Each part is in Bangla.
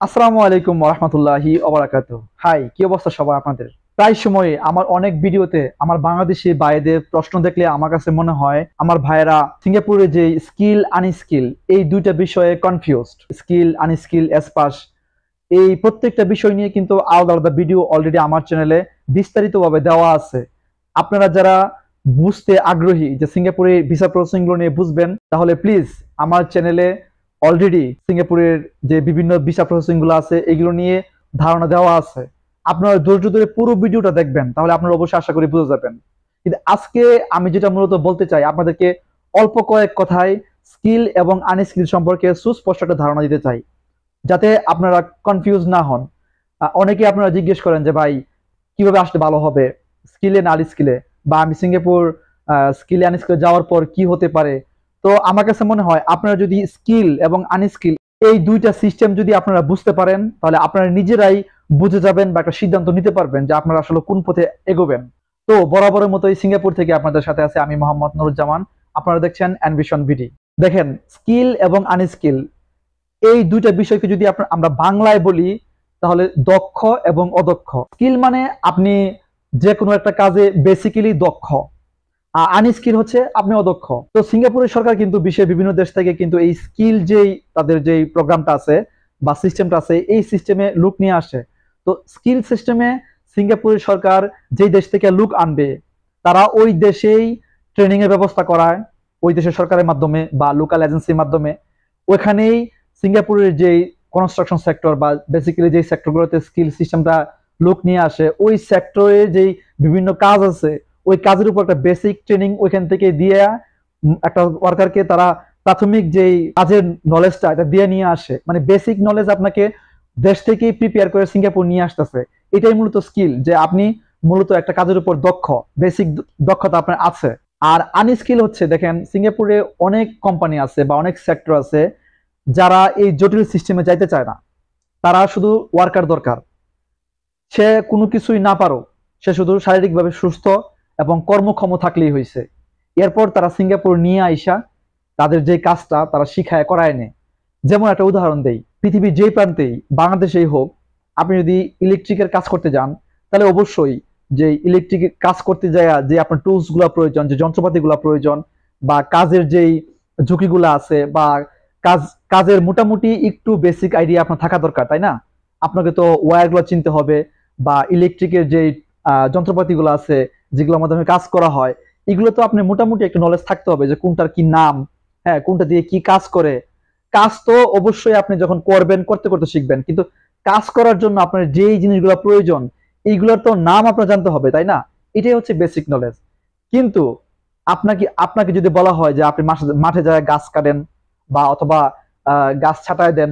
আসসালামু আলাইকুম ওরহমতুল্লাহি ওবারাকাতু। হাই, কি অবস্থা সবাই আপনাদের? প্রায় সময় আমার অনেক ভিডিওতে আমার বাংলাদেশি ভাইদের প্রশ্ন দেখলে আমার কাছে মনে হয় আমার ভাইয়েরা সিঙ্গাপুরে যে স্কিল আনস্কিল এই দুইটা বিষয়ে কনফিউজড। স্কিল আনস্কিল এসপাস এই প্রত্যেকটা বিষয় নিয়ে কিন্তু আলাদা আলাদা ভিডিও অলরেডি আমার চ্যানেলে বিস্তারিতভাবে দেওয়া আছে। আপনারা যারা বুঝতে আগ্রহী যে সিঙ্গাপুরে ভিসা প্রসেসিং গুলো নিয়ে বুঝবেন, তাহলে প্লিজ আমার চ্যানেলে অলরেডি সিঙ্গাপুরের যে বিভিন্ন ভিসা প্রসেসিং গুলো আছে এগুলো নিয়ে ধারণা দেওয়া আছে। আপনারা ধৈর্য ধরে পুরো ভিডিওটা দেখবেন, তাহলে আপনারা অবশ্যই আশা করি বুঝে যাবেন। কিন্তু আজকে আমি যেটা মূলত বলতে চাই আপনাদেরকে, অল্প কয়েক কথায় স্কিল এবং আনস্কিল সম্পর্কে সুস্পষ্ট একটা ধারণা দিতে চাই, যাতে আপনারা কনফিউজ না হন। অনেকে আপনারা জিজ্ঞেস করেন যে ভাই কিভাবে আসলে ভালো হবে, স্কিলে না আনস্কিলে, বা আমি সিঙ্গাপুর স্কিলে আনস্কিলে যাওয়ার পর কি হতে পারে। তো আমার কাছে মনে হয় আপনারা যদি স্কিল এবং আনস্কিল এই দুইটা সিস্টেম যদি আপনারা বুঝতে পারেন, তাহলে আপনারা নিজেরাই বুঝে যাবেন বা একটা সিদ্ধান্ত নিতে পারবেন যে আপনারা আসলে কোন পথে এগোবেন। তো বরাবরের মতোই সিঙ্গাপুর থেকে আপনাদের সাথে আছে আমি মোহাম্মদ নুরুজ্জামান। আপনারা দেখছেন অ্যানভিশন ভিডি। দেখেন, স্কিল এবং আনস্কিল এই দুইটা বিষয়কে যদি আমরা বাংলায় বলি, তাহলে দক্ষ এবং অদক্ষ। স্কিল মানে আপনি যে কোনো একটা কাজে বেসিক্যালি দক্ষ, আর আনস্কিল হচ্ছে আপনি অদক্ষ। তো সিঙ্গাপুরের সরকার কিন্তু বিশ্বের বিভিন্ন দেশ থেকে কিন্তু এই স্কিল যেই তাদের যেই প্রোগ্রামটা আছে বা সিস্টেমটা আছে, এই সিস্টেমে লুক নিয়ে আসে। তো স্কিল সিস্টেমে সিঙ্গাপুরের সরকার যেই দেশ থেকে লুক আনবে, তারা ওই দেশেই ট্রেনিং এর ব্যবস্থা করায়, ওই দেশের সরকারের মাধ্যমে বা লোকাল এজেন্সির মাধ্যমে। ওইখানেই সিঙ্গাপুরের যেই কনস্ট্রাকশন সেক্টর বা বেসিক্যালি যেই সেক্টরগুলোতে স্কিল সিস্টেমটা লোক নিয়ে আসে, ওই সেক্টরে যেই বিভিন্ন কাজ আছে, ওই কাজের উপর একটা বেসিক ট্রেনিং ওইখান থেকে দিয়ে একটা ওয়ার্কারকে তারা প্রাথমিক যেই কাজের নলেজটা এটা দিয়ে নিয়ে আসে। মানে বেসিক নলেজ আপনাকে দেশ থেকেই প্রিপেয়ার করে সিঙ্গাপুর নিয়ে আসতেছে। এটাই মূলত স্কিল, যে আপনি মূলত একটা কাজের উপর দক্ষ, বেসিক দক্ষতা আপনার আছে। আর আনস্কিল হচ্ছে, দেখেন সিঙ্গাপুরে অনেক কোম্পানি আছে বা অনেক সেক্টর আছে যারা এই জটিল সিস্টেমে যাইতে চায় না। তারা শুধু ওয়ার্কার দরকার, সে কোনো কিছুই না পারো, সে শুধু শারীরিকভাবে সুস্থ এবং কর্মক্ষম থাকলেই হয়েছে। এরপর তারা সিঙ্গাপুর নিয়ে আইসা তাদের যে কাজটা তারা শিখায় করায় নেয়। যেমন একটা উদাহরণ দেই, পৃথিবীর যেই প্রান্তেই, বাংলাদেশেই হোক, আপনি যদি ইলেকট্রিকের কাজ করতে যান, তাহলে অবশ্যই যে ইলেকট্রিকের কাজ করতে যায় যে আপনার টুলস গুলা প্রয়োজন, যে যন্ত্রপাতিগুলো প্রয়োজন, বা কাজের যেই ঝুঁকিগুলো আছে, বা কাজ কাজের মোটামুটি একটু বেসিক আইডিয়া আপনার থাকা দরকার, তাই না? আপনাকে তো ওয়্যারগুলো চিনতে হবে, বা ইলেকট্রিকের যে যন্ত্রপাতিগুলো আছে যেগুলোর মাধ্যমে কাজ করা হয়, এগুলো তো আপনি মোটামুটি একটা নলেজ থাকতে হবে যে কোনটার কি নাম, হ্যাঁ, কোনটা দিয়ে কি কাজ করে। কাজ তো অবশ্যই আপনি যখন করবেন করতে করতে শিখবেন, কিন্তু কাজ করার জন্য আপনার যেই জিনিসগুলো প্রয়োজন এইগুলোর তো নাম আপনার জানতে হবে, তাই না? এটাই হচ্ছে বেসিক নলেজ। কিন্তু আপনাকে আপনাকে যদি বলা হয় যে আপনি মাঠে যায় গাছ কাটেন, বা অথবা গাছ ছাটায় দেন,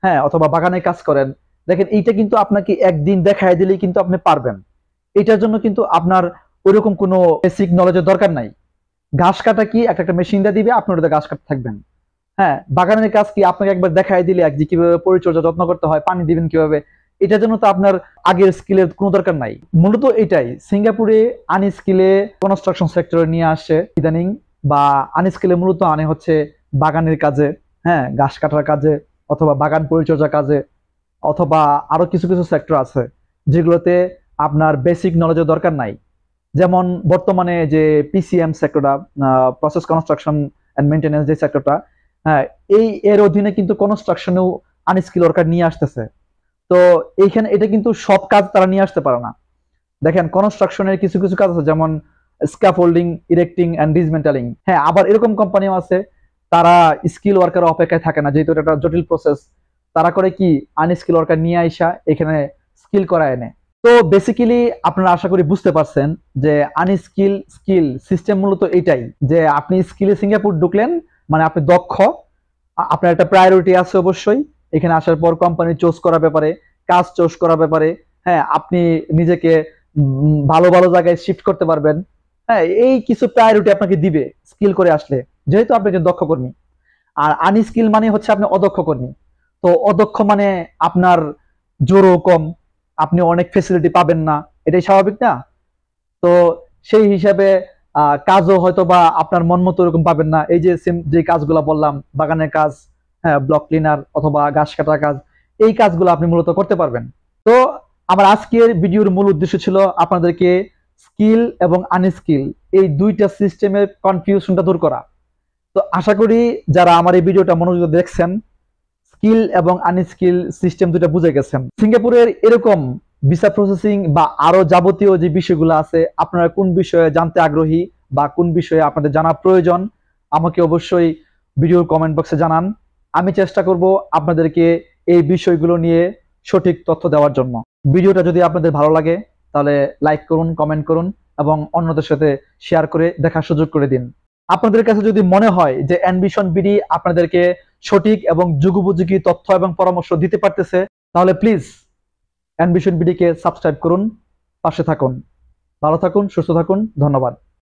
হ্যাঁ, অথবা বাগানে কাজ করেন, দেখেন এইটা কিন্তু আপনাকে একদিন দেখায় দিলেই কিন্তু আপনি পারবেন। এটার জন্য কিন্তু আপনার ওইরকম কোনো বেসিক নলেজের দরকার নাই। ঘাস কাটা কি একটা একটা মেশিন দিয়ে দিবে, আপনি ওটাতে ঘাস কাটতে থাকবেন। হ্যাঁ, বাগানের কাজ কি আপনাকে একবার দেখাই দিলে যে কিভাবে পরিচর্যা যত্ন করতে হয়, পানি দিবেন কিভাবে, এটার জন্য তো আপনার আগের স্কিলের কোনো দরকার নাই। মূলত এটাই সিঙ্গাপুরে আনস্কিলে কনস্ট্রাকশন সেক্টরে নিয়ে আসে ইদানিং, বা আনস্কিলে মূলত আনে হচ্ছে বাগানের কাজে, হ্যাঁ, ঘাস কাটার কাজে, অথবা বাগান পরিচর্যা কাজে, অথবা আরো কিছু কিছু সেক্টর আছে যেগুলোতে আপনার বেসিক নলেজের দরকার নাই। যেমন বর্তমানে যে পিসিএম সেক্টরটা, প্রসেস কনস্ট্রাকশন এন্ড মেইনটেনেন্স যে সেক্টরটা, হ্যাঁ, এই এর অধীনে কিন্তু কনস্ট্রাকশনেও আনস্কিল ওয়ার্কার নিয়ে আসতেছে। তো এইখানে এটা কিন্তু সব কাজ তারা নিয়ে আসতে পারে না। দেখেন, কনস্ট্রাকশনের কিছু কিছু কাজ আছে, যেমন স্ক্যাফোল্ডিং, ইরেক্টিং এন্ড ডিসমেন্টালিং। হ্যাঁ, আবার এরকম কোম্পানিও আছে তারা স্কিল ওয়ার্কার অপেক্ষায় থাকে না, যেহেতু এটা একটা জটিল প্রসেস। তারা করে কি, আনস্কিল ওয়ার্কার নিয়ে আইসা এখানে স্কিল করায় এনে। তো বেসিক্যালি আপনারা আশা করি বুঝতে পারছেন যে আনস্কিল স্কিল সিস্টেম মূলত এটাই, যে আপনি স্কিলে সিঙ্গাপুর ঢুকলেন মানে আপনি দক্ষ, আপনার একটা প্রায়োরিটি আছে অবশ্যই এখানে আসার পর, কোম্পানি চুজ করার ব্যাপারে, কাজ চুজ করার ব্যাপারে। হ্যাঁ, আপনি নিজেকে ভালো ভালো জায়গায় শিফট করতে পারবেন। হ্যাঁ, এই কিছু প্রায়োরিটি আপনাকে দিবে স্কিল করে আসলে, যেহেতু আপনি একজন দক্ষ কর্মী। আর আনস্কিল মানে হচ্ছে আপনি অদক্ষ কর্মী। তো অদক্ষ মানে আপনার জোরও কম, আপনি অনেক ফেসিলিটি পাবেন না, এটাই স্বাভাবিক না? তো সেই হিসাবে কাজও হয়তো বা আপনার মন মতো এরকম পাবেন না। এই যে যে কাজগুলো বললাম, বাগানের কাজ, হ্যাঁ, ব্লক ক্লিনার অথবা ঘাস কাটার কাজ, এই কাজগুলো আপনি মূলত করতে পারবেন। তো আমার আজকের ভিডিওর মূল উদ্দেশ্য ছিল আপনাদেরকে স্কিল এবং আনস্কিল এই দুইটা সিস্টেমের কনফিউশনটা দূর করা। তো আশা করি যারা আমার এই ভিডিওটা মনোযোগ দেখছেন স্কিল এবং আনস্কিল সিস্টেম দুটো বুঝে গেছেন। সিঙ্গাপুরের এরকম ভিসা প্রসেসিং বা আরো যাবতীয় যে বিষয়গুলো আছে, আপনারা কোন বিষয়ে জানতে আগ্রহী বা কোন বিষয়ে আপনাদের জানা প্রয়োজন, আমাকে অবশ্যই ভিডিওর কমেন্ট বক্সে জানান। আমি চেষ্টা করব আপনাদেরকে এই বিষয়গুলো নিয়ে সঠিক তথ্য দেওয়ার জন্য। ভিডিওটা যদি আপনাদের ভালো লাগে তাহলে লাইক করুন, কমেন্ট করুন এবং অন্যদের সাথে শেয়ার করে দেখার সুযোগ করে দিন। আপনাদের কাছে যদি মনে হয় যে অ্যানভিশন বিডি আপনাদেরকে সঠিক এবং যুগোপযোগী তথ্য এবং পরামর্শ দিতে পারতেছে, তাহলে প্লিজ অ্যানভিশন বিডিকে সাবস্ক্রাইব করুন, পাশে থাকুন। ভালো থাকুন, সুস্থ থাকুন। ধন্যবাদ।